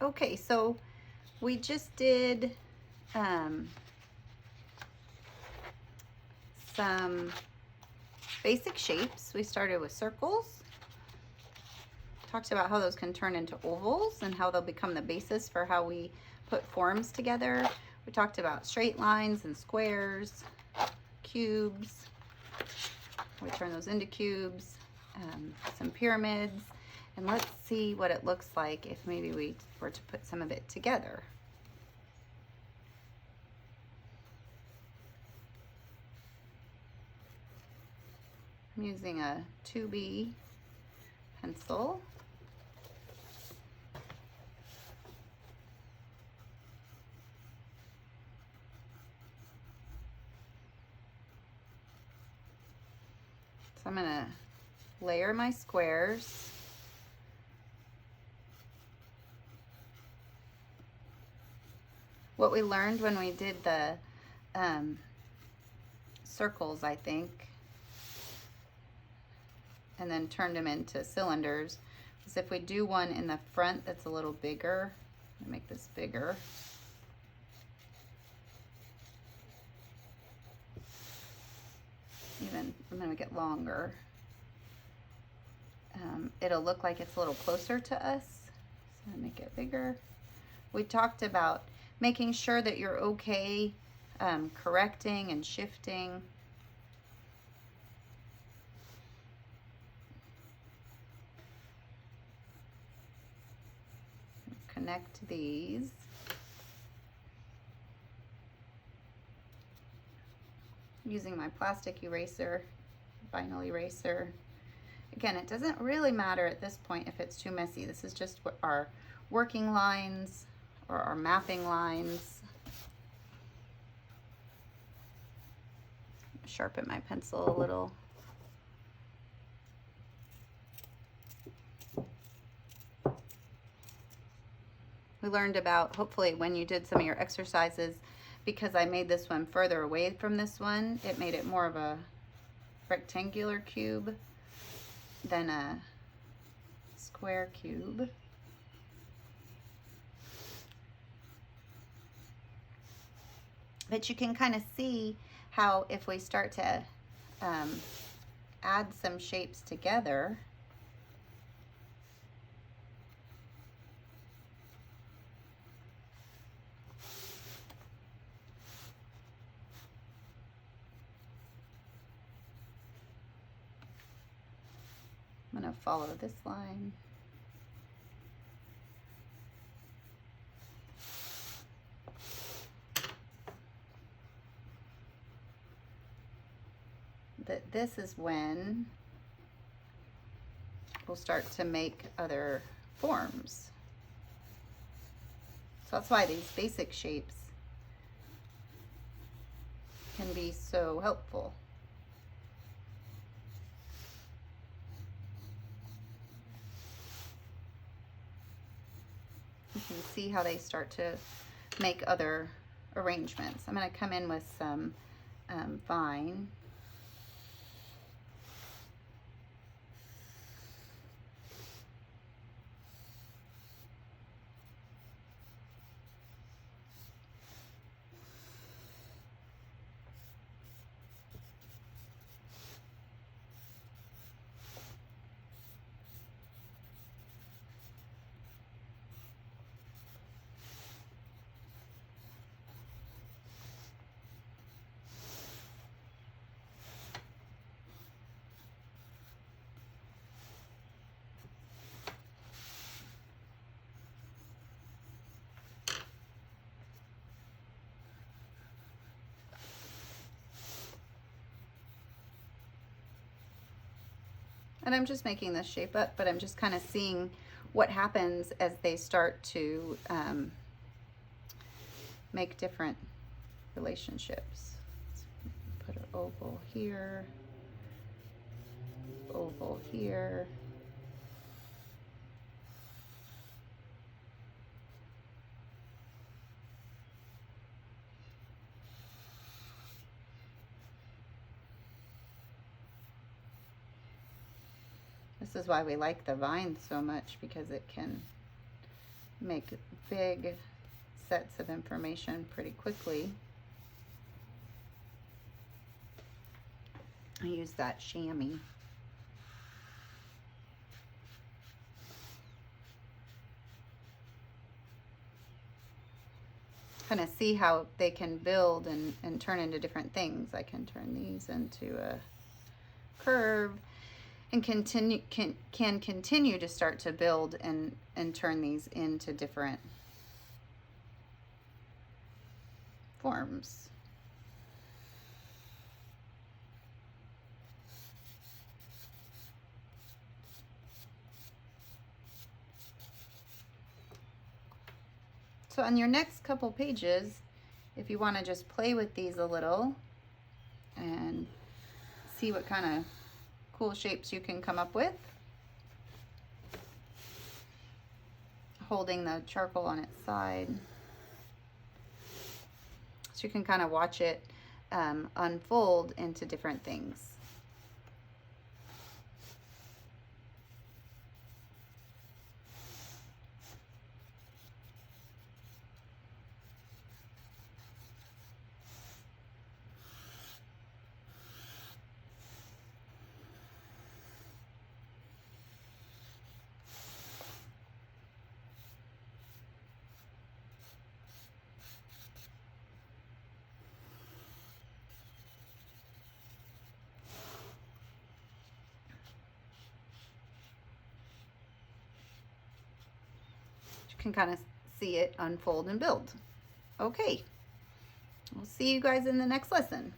Okay, so we just did some basic shapes. We started with circles, talked about how those can turn into ovals and how they'll become the basis for how we put forms together. We talked about straight lines and squares, cubes. We turn those into cubes, some pyramids, and let's see what it looks like if maybe we were to put some of it together. I'm using a 2B pencil. So I'm going to layer my squares. What we learned when we did the circles, I think, and then turned them into cylinders, is if we do one in the front that's a little bigger, I'm gonna make this bigger. Even, I'm gonna make it longer. It'll look like it's a little closer to us, so I make it bigger. We talked about making sure that you're okay correcting and shifting. Connect these. Using my plastic eraser, vinyl eraser. Again, it doesn't really matter at this point if it's too messy. This is just what our working lines or our mapping lines. Sharpen my pencil a little. We learned about, hopefully when you did some of your exercises, because I made this one further away from this one, it made it more of a rectangular cube than a square cube. But you can kind of see how if we start to add some shapes together, I'm going to follow this line. That this is when we'll start to make other forms. So that's why these basic shapes can be so helpful. You can see how they start to make other arrangements. I'm going to come in with some vine. And I'm just making this shape up, but I'm just kind of seeing what happens as they start to make different relationships. Let's put an oval here, oval here. This is why we like the vine so much, because it can make big sets of information pretty quickly. I use that chamois. Kind of see how they can build and turn into different things. I can turn these into a curve and can continue to start to build and turn these into different forms. So on your next couple pages, if you want to just play with these a little and see what kind of cool shapes you can come up with, holding the charcoal on its side, so you can kind of watch it unfold into different things. Can kind of see it unfold and build. Okay, we'll see you guys in the next lesson.